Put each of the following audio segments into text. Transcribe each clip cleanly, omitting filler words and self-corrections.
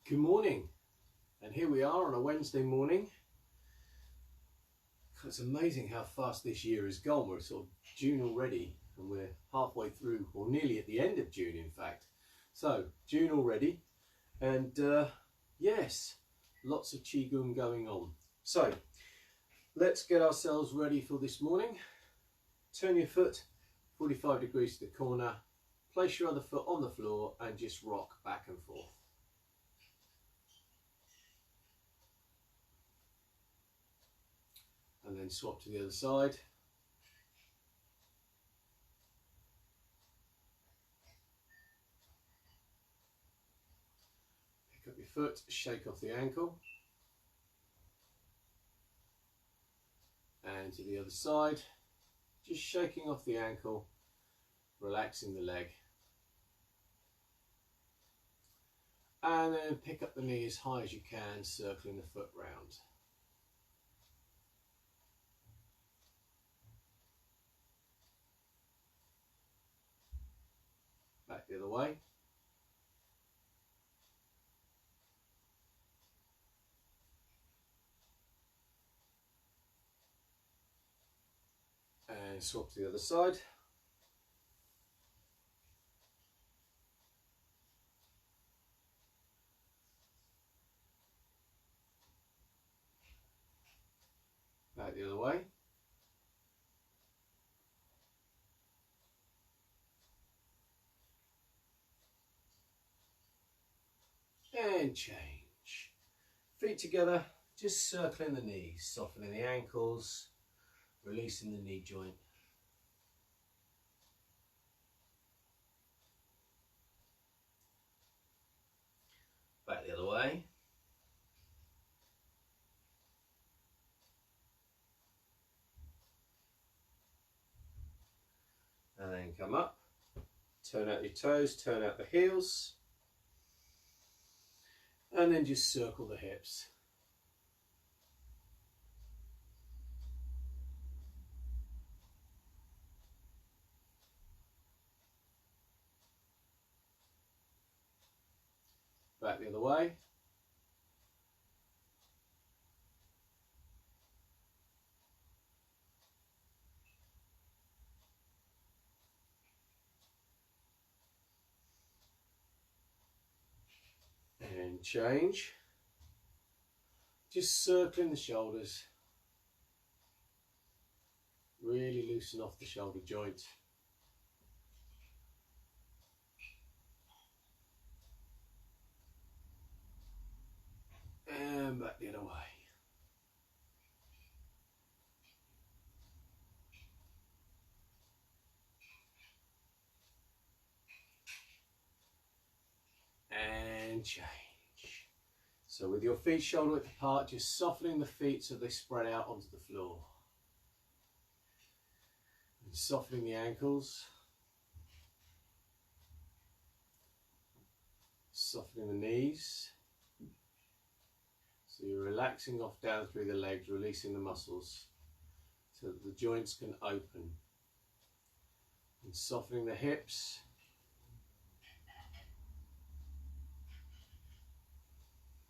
Good morning, and here we are on a Wednesday morning. It's amazing how fast this year has gone. We're sort of June already, and we're halfway through, or nearly at the end of June in fact. So June already, and yes, lots of Qigong going on. So let's get ourselves ready for this morning. Turn your foot 45 degrees to the corner, place your other foot on the floor and just rock back and forth. And then swap to the other side. Pick up your foot, shake off the ankle. And to the other side, just shaking off the ankle, relaxing the leg. And then pick up the knee as high as you can, circling the foot round. Back the other way. And swap to the other side. Back the other way. And change. Feet together, just circling the knees, softening the ankles, releasing the knee joint. Back the other way. And then come up, turn out your toes, turn out the heels. And then just circle the hips. Back the other way. And change. Just circling the shoulders. Really loosen off the shoulder joint. And back the other way. And change. So with your feet shoulder width apart, just softening the feet so they spread out onto the floor. And softening the ankles. Softening the knees. So you're relaxing off down through the legs, releasing the muscles so that the joints can open. And softening the hips.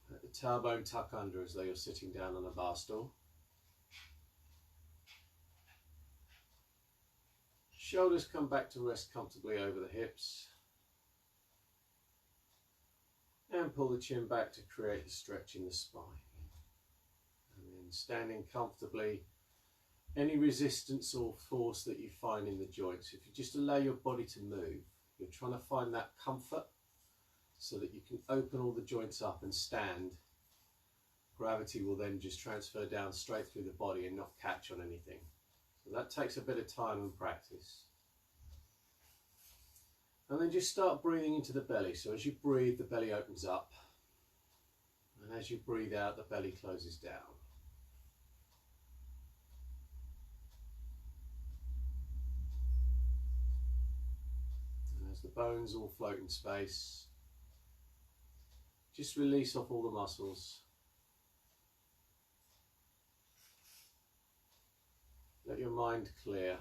Let the tailbone tuck under as though you're sitting down on a bar stool. Shoulders come back to rest comfortably over the hips. And pull the chin back to create a stretch in the spine. And then standing comfortably, any resistance or force that you find in the joints, if you just allow your body to move, you're trying to find that comfort so that you can open all the joints up and stand. Gravity will then just transfer down straight through the body and not catch on anything. So that takes a bit of time and practice. And then just start breathing into the belly. So as you breathe, the belly opens up. And as you breathe out, the belly closes down. And as the bones all float in space, just release off all the muscles. Let your mind clear.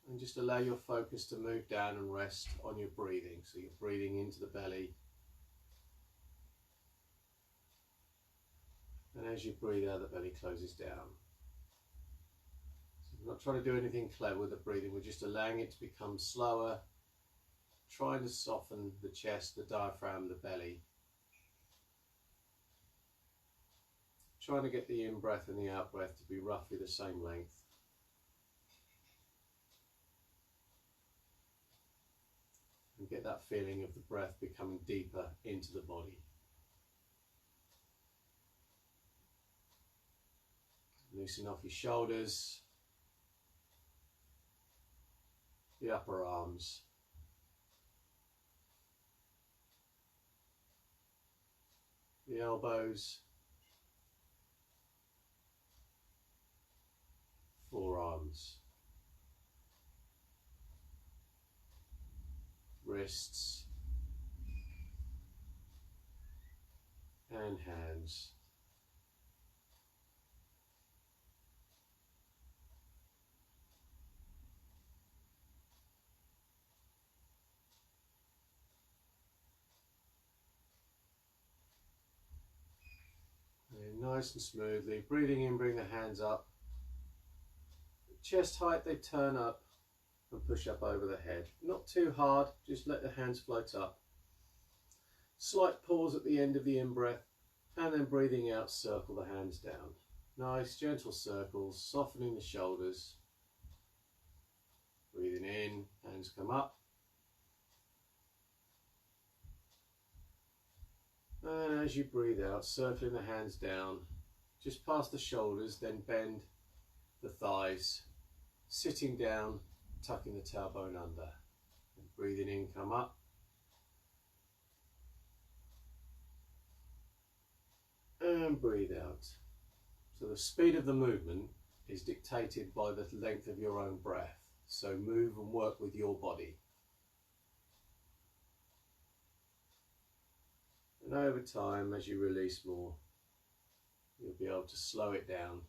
And just allow your focus to move down and rest on your breathing. So you're breathing into the belly as you breathe out, the belly closes down. So we're not trying to do anything clever with the breathing, we're just allowing it to become slower, trying to soften the chest, the diaphragm, the belly. Trying to get the in-breath and the out-breath to be roughly the same length. And get that feeling of the breath becoming deeper into the body. Loosen off your shoulders, the upper arms, the elbows, forearms, wrists, and hands. And nice and smoothly, breathing in, bring the hands up. Chest height, they turn up and push up over the head. Not too hard, just let the hands float up. Slight pause at the end of the in-breath, and then breathing out, circle the hands down. Nice, gentle circles, softening the shoulders. Breathing in, hands come up. And as you breathe out, circling the hands down, just past the shoulders, then bend the thighs. Sitting down, tucking the tailbone under. And breathing in, come up. And breathe out. So the speed of the movement is dictated by the length of your own breath. So move and work with your body. And over time, as you release more, you'll be able to slow it down.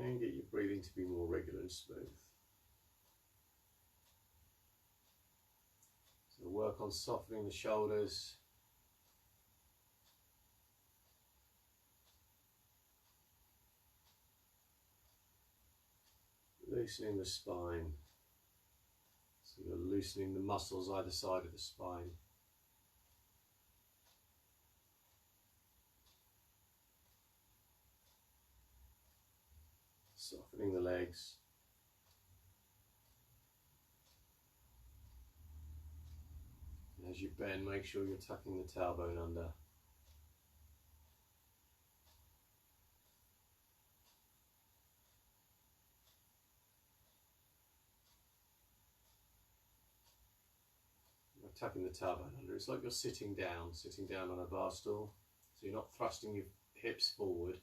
And get your breathing to be more regular and smooth. So work on softening the shoulders. Loosening the spine. So you're loosening the muscles either side of the spine. Softening the legs. And as you bend, make sure you're tucking the tailbone under. You're tucking the tailbone under. It's like you're sitting down on a bar stool. So you're not thrusting your hips forward.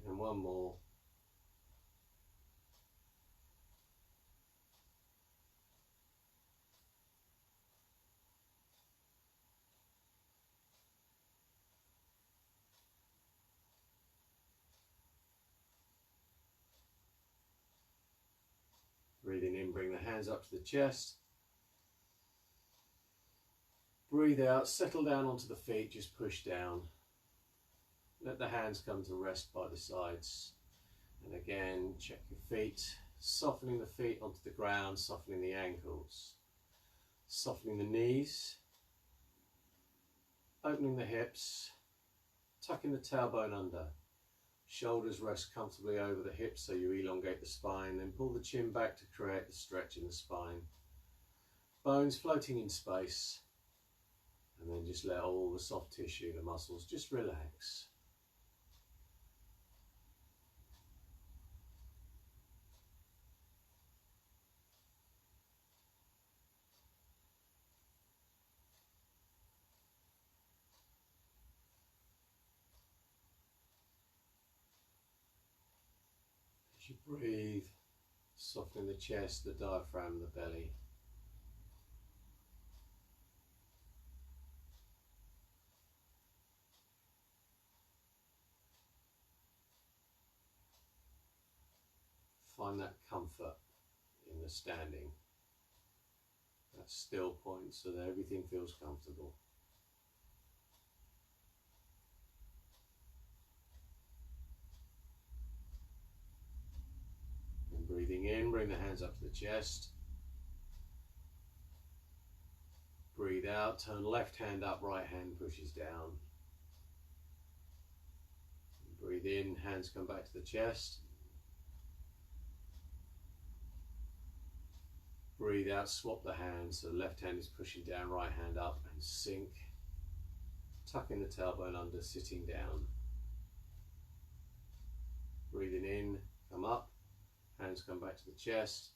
And one more. Breathing in, bring the hands up to the chest. Breathe out, settle down onto the feet, just push down. Let the hands come to rest by the sides. And again, check your feet, softening the feet onto the ground, softening the ankles, softening the knees, opening the hips, tucking the tailbone under. Shoulders rest comfortably over the hips so you elongate the spine, then pull the chin back to create the stretch in the spine. Bones floating in space, and then just let all the soft tissue, the muscles, just relax. As you breathe, softening the chest, the diaphragm, the belly. Find that comfort in the standing, that still point, so that everything feels comfortable. And breathing in, bring the hands up to the chest. Breathe out, turn left hand up, right hand pushes down. And breathe in, hands come back to the chest. Breathe out, swap the hands, so left hand is pushing down, right hand up, and sink. Tucking the tailbone under, sitting down. Breathing in, come up, hands come back to the chest.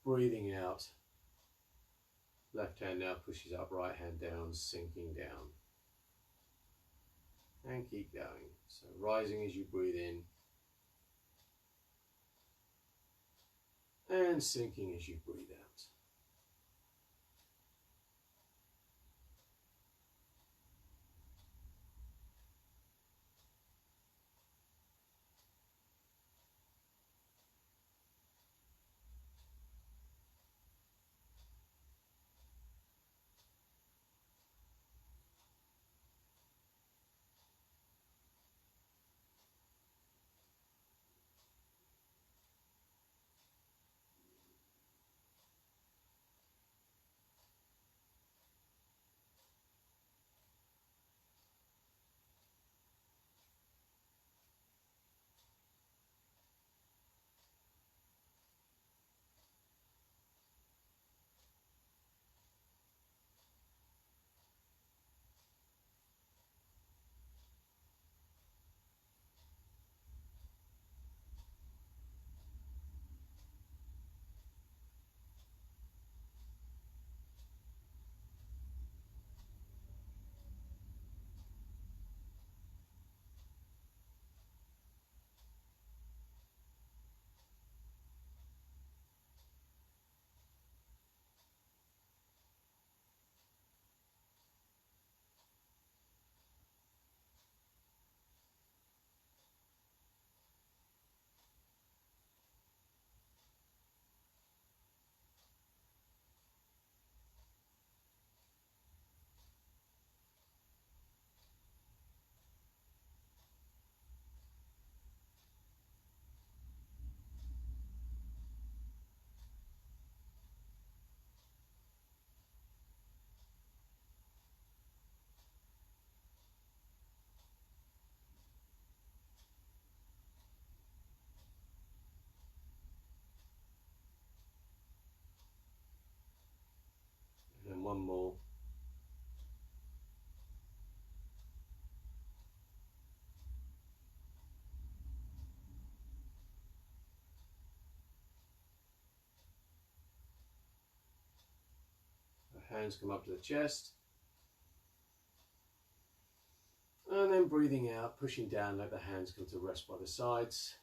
Breathing out, left hand now pushes up, right hand down, sinking down. And keep going. So rising as you breathe in, and sinking as you breathe out. And one more. The hands come up to the chest. And then breathing out, pushing down, let the hands come to rest by the sides.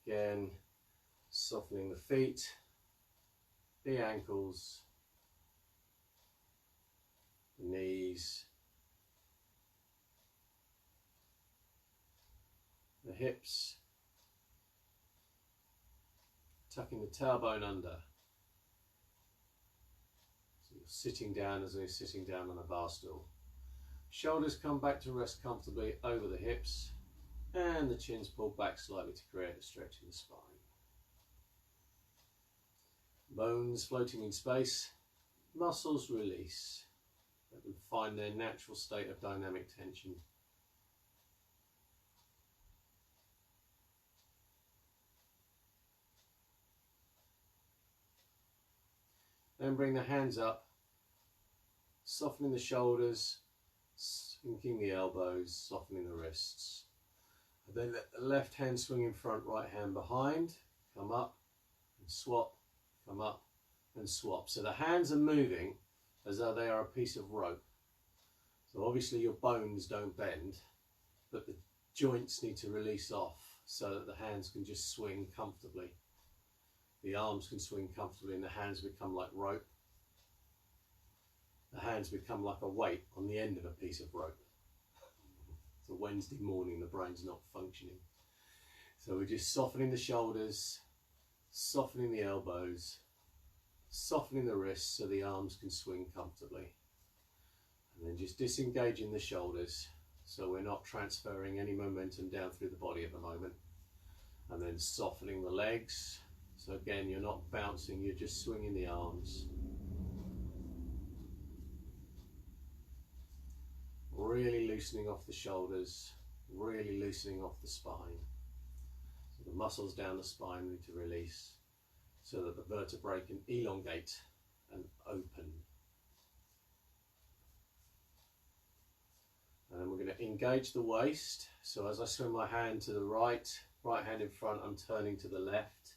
Again, softening the feet, the ankles, the knees, the hips, tucking the tailbone under. So you're sitting down as though you're sitting down on a bar stool. Shoulders come back to rest comfortably over the hips, and the chin's pulled back slightly to create a stretch in the spine. Bones floating in space, muscles release. Let them find their natural state of dynamic tension. Then bring the hands up, softening the shoulders, sinking the elbows, softening the wrists. And then let the left hand swing in front, right hand behind, come up and swap, come up and swap. So the hands are moving as though they are a piece of rope. So obviously your bones don't bend, but the joints need to release off so that the hands can just swing comfortably. The arms can swing comfortably and the hands become like rope. The hands become like a weight on the end of a piece of rope. It's a Wednesday morning, the brain's not functioning. So we're just softening the shoulders, softening the elbows, softening the wrists so the arms can swing comfortably. And then just disengaging the shoulders so we're not transferring any momentum down through the body at the moment. And then softening the legs. So again, you're not bouncing, you're just swinging the arms. Really loosening off the shoulders, really loosening off the spine. So the muscles down the spine need to release so that the vertebrae can elongate and open. And then we're going to engage the waist. So as I swing my hand to the right hand in front, I'm turning to the left.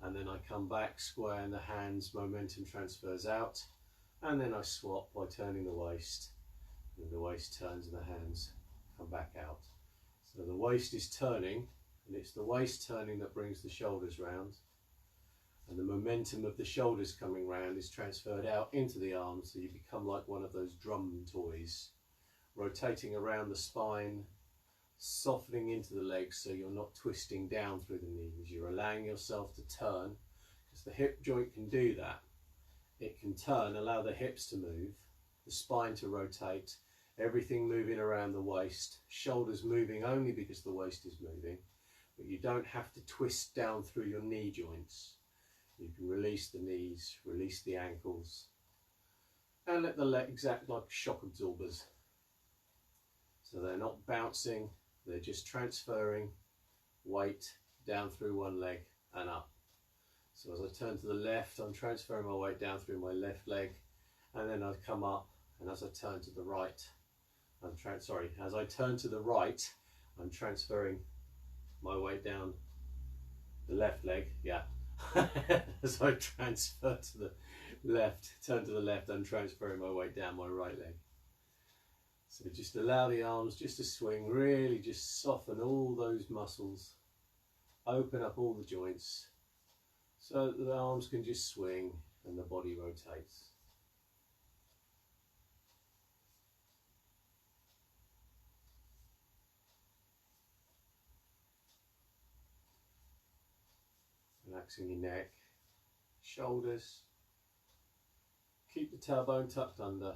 And then I come back, square, and the hands, momentum transfers out. And then I swap by turning the waist. And the waist turns and the hands come back out. So the waist is turning, and it's the waist turning that brings the shoulders round. And the momentum of the shoulders coming round is transferred out into the arms, so you become like one of those drum toys, rotating around the spine, softening into the legs so you're not twisting down through the knees. You're allowing yourself to turn, because the hip joint can do that. It can turn, allow the hips to move, the spine to rotate, everything moving around the waist, shoulders moving only because the waist is moving, but you don't have to twist down through your knee joints. You can release the knees, release the ankles, and let the legs act like shock absorbers. So they're not bouncing, they're just transferring weight down through one leg and up. So as I turn to the left, I'm transferring my weight down through my left leg, and then I come up, and as I turn to the right, as I turn to the right, I'm transferring my weight down the left leg, as I transfer to the left, turn to the left, I'm transferring my weight down my right leg. So just allow the arms just to swing, really just soften all those muscles, open up all the joints, so that the arms can just swing and the body rotates. Relaxing your neck, shoulders, keep the tailbone tucked under.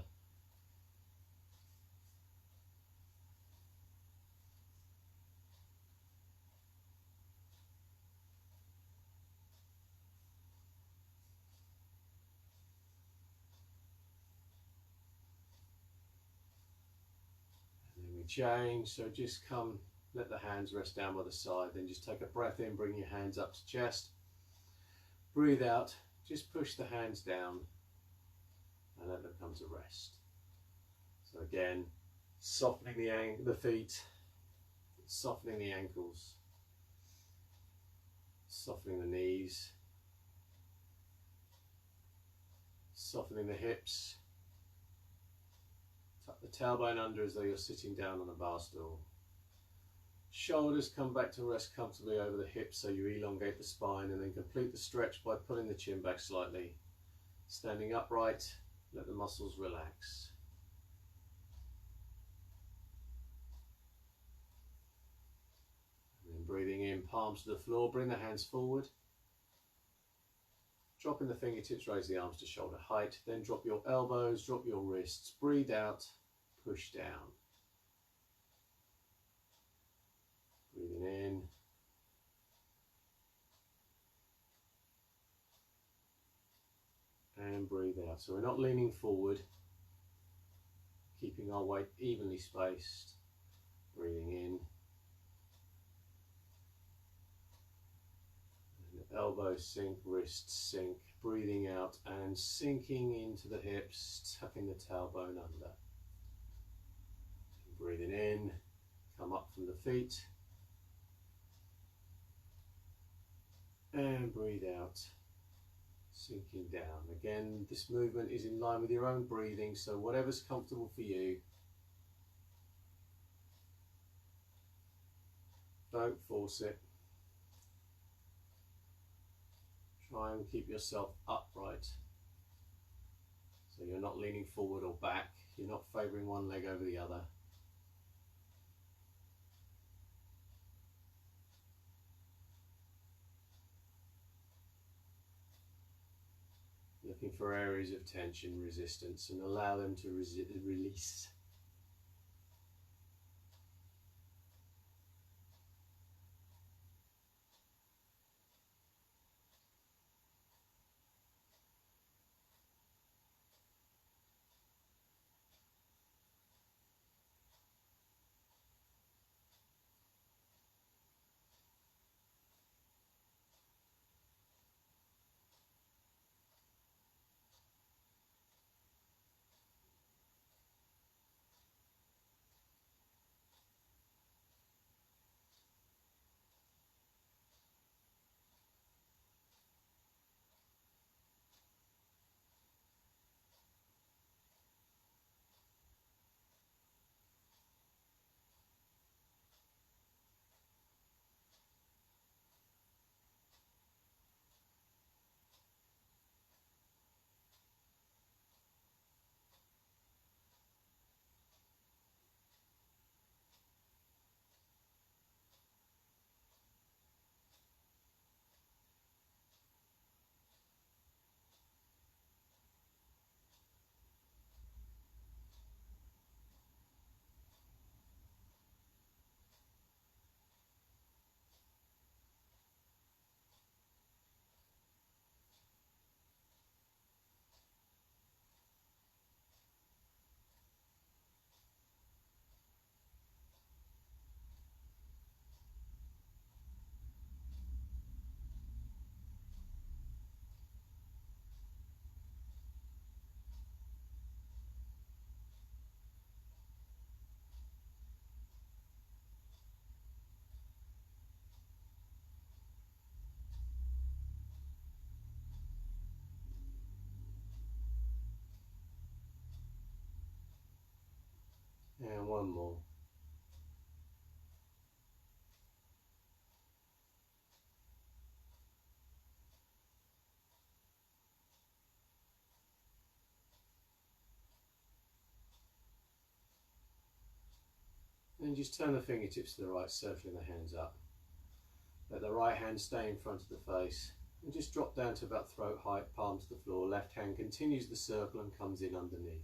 And then we change, so just come, let the hands rest down by the side, then just take a breath in, bring your hands up to chest. Breathe out, just push the hands down and let them come to rest. So again, softening the feet, softening the ankles, softening the knees, softening the hips. Tuck the tailbone under as though you're sitting down on a bar stool. Shoulders come back to rest comfortably over the hips so you elongate the spine, and then complete the stretch by pulling the chin back slightly. Standing upright, let the muscles relax. And then breathing in, palms to the floor, bring the hands forward. Dropping the fingertips, raise the arms to shoulder height, then drop your elbows, drop your wrists, breathe out, push down. Breathing in. And breathe out. So we're not leaning forward, keeping our weight evenly spaced. Breathing in. And elbows sink, wrists sink. Breathing out and sinking into the hips, tucking the tailbone under. Breathing in, come up from the feet. And breathe out, sinking down. Again, this movement is in line with your own breathing, so whatever's comfortable for you. Don't force it. Try and keep yourself upright. So you're not leaning forward or back. You're not favouring one leg over the other. Looking for areas of tension, resistance, and allow them to release. And one more. And just turn the fingertips to the right, circling the hands up. Let the right hand stay in front of the face. And just drop down to about throat height, palm to the floor. Left hand continues the circle and comes in underneath.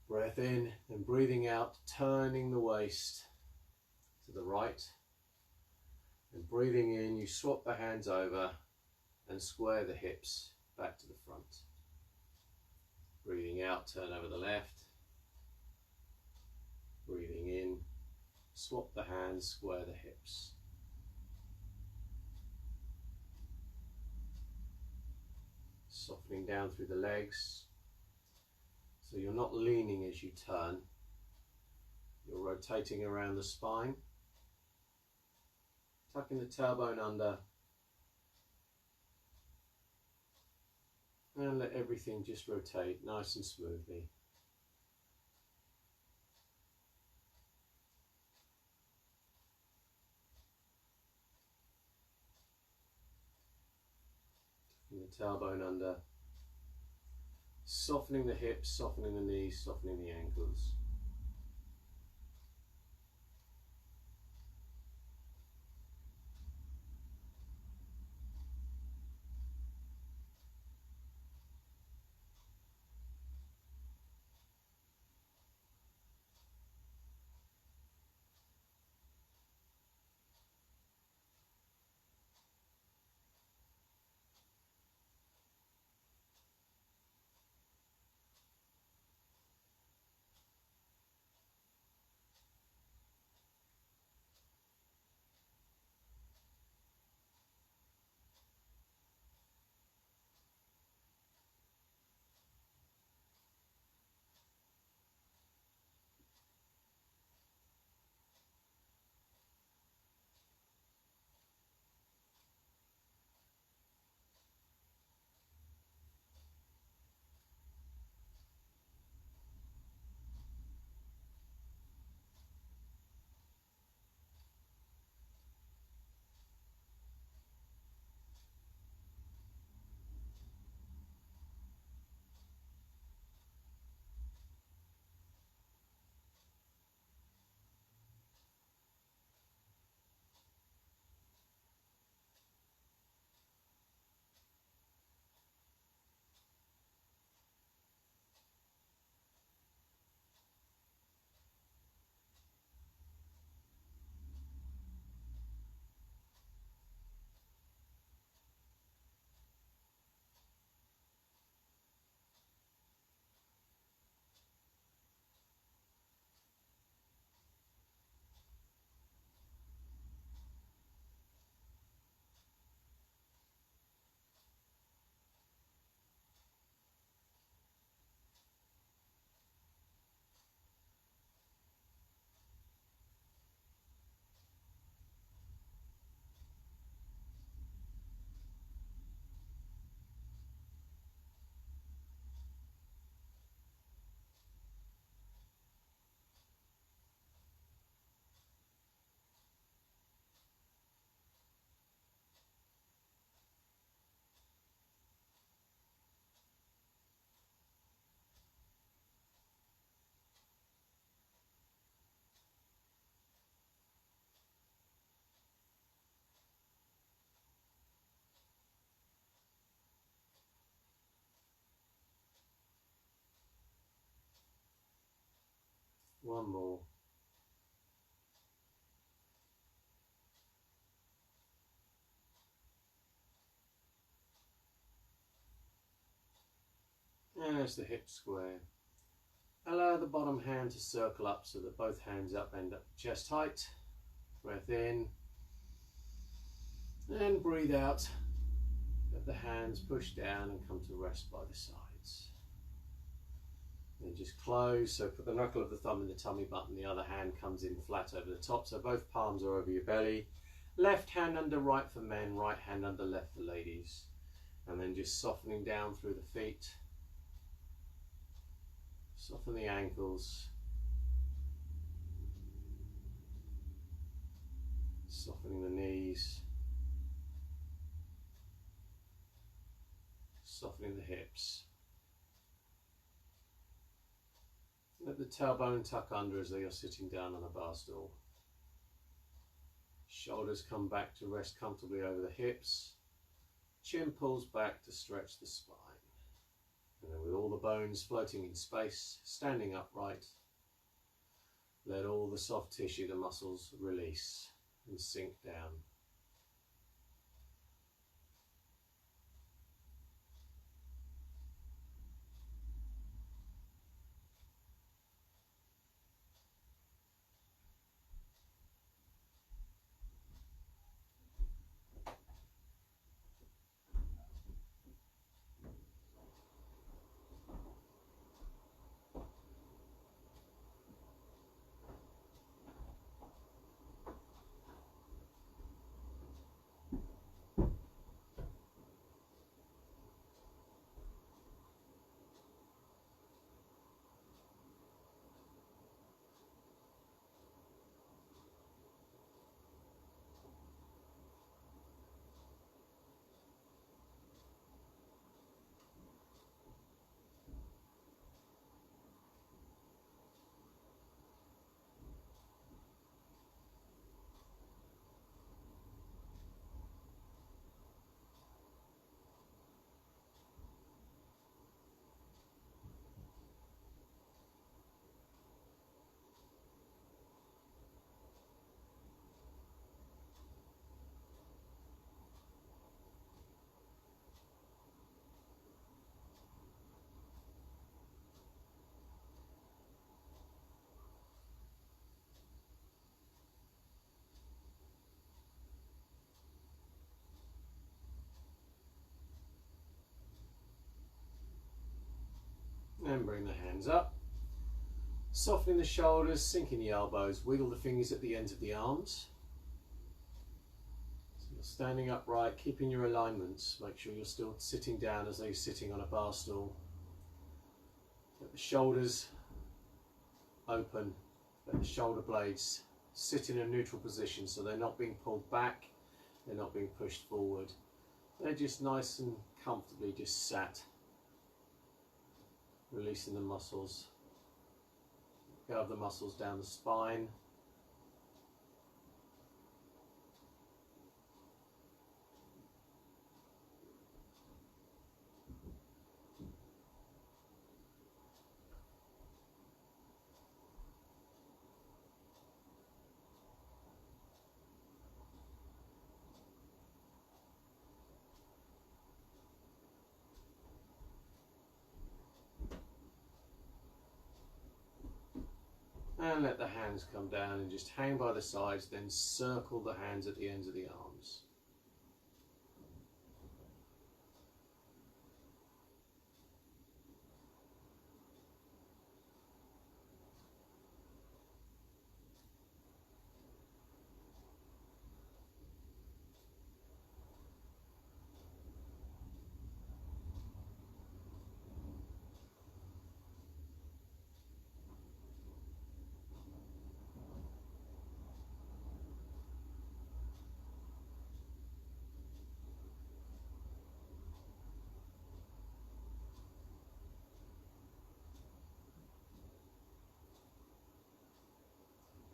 Breath in and breathing out, turning the waist to the right. And breathing in, you swap the hands over and square the hips back to the front. Breathing out, turn over the left. Breathing in, swap the hands, square the hips. Softening down through the legs. So you're not leaning as you turn. You're rotating around the spine. Tucking the tailbone under. And let everything just rotate nice and smoothly. Tucking the tailbone under. Softening the hips, softening the knees, softening the ankles. one more. And there's the hip square. Allow the bottom hand to circle up so that both hands end up chest height. Breath in and breathe out. Let the hands push down and come to rest by the sides. Then just close, so put the knuckle of the thumb in the tummy button, the other hand comes in flat over the top, so both palms are over your belly. Left hand under right for men, right hand under left for ladies. And then just softening down through the feet. Soften the ankles. Softening the knees. Softening the hips. Let the tailbone tuck under as though you're sitting down on a bar stool. Shoulders come back to rest comfortably over the hips. Chin pulls back to stretch the spine. And then with all the bones floating in space, standing upright, let all the soft tissue, the muscles release and sink down. And bring the hands up. Softening the shoulders, sinking the elbows, wiggle the fingers at the ends of the arms. So you're standing upright, keeping your alignments. Make sure you're still sitting down as though you're sitting on a bar stool. Let the shoulders open, let the shoulder blades sit in a neutral position so they're not being pulled back, they're not being pushed forward. They're just nice and comfortably just sat. Releasing the muscles, go of the muscles down the spine. And let the hands come down and just hang by the sides, then circle the hands at the ends of the arms.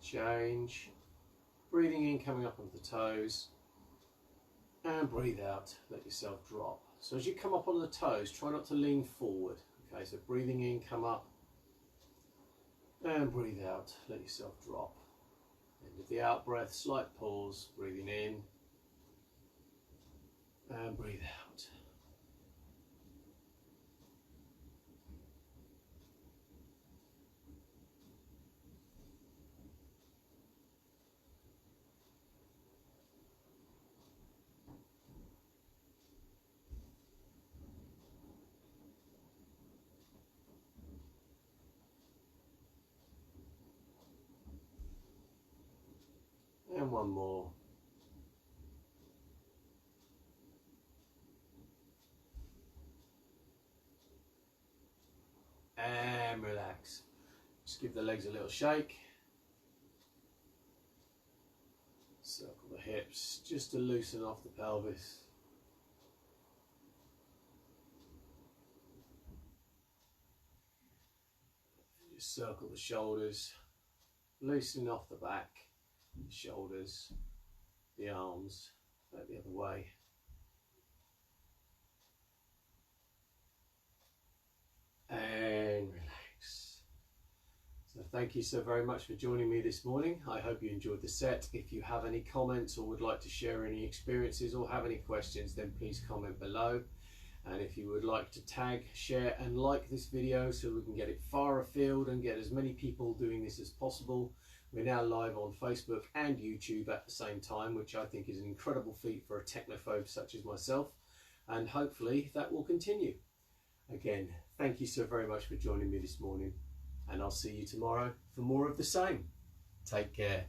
Change. Breathing in, coming up onto the toes. And breathe out, let yourself drop. So as you come up on the toes, try not to lean forward. Okay, so breathing in, come up. And breathe out, let yourself drop. End of the out breath, slight pause, breathing in and breathe out. And one more. And relax. Just give the legs a little shake. Circle the hips just to loosen off the pelvis. Just circle the shoulders, loosening off the back, the shoulders, the arms, back the other way. And relax. So thank you so very much for joining me this morning. I hope you enjoyed the set. If you have any comments or would like to share any experiences or have any questions, then please comment below. And if you would like to tag, share and like this video so we can get it far afield and get as many people doing this as possible. We're now live on Facebook and YouTube at the same time, which I think is an incredible feat for a technophobe such as myself. And hopefully that will continue. Again, thank you so very much for joining me this morning, and I'll see you tomorrow for more of the same. Take care.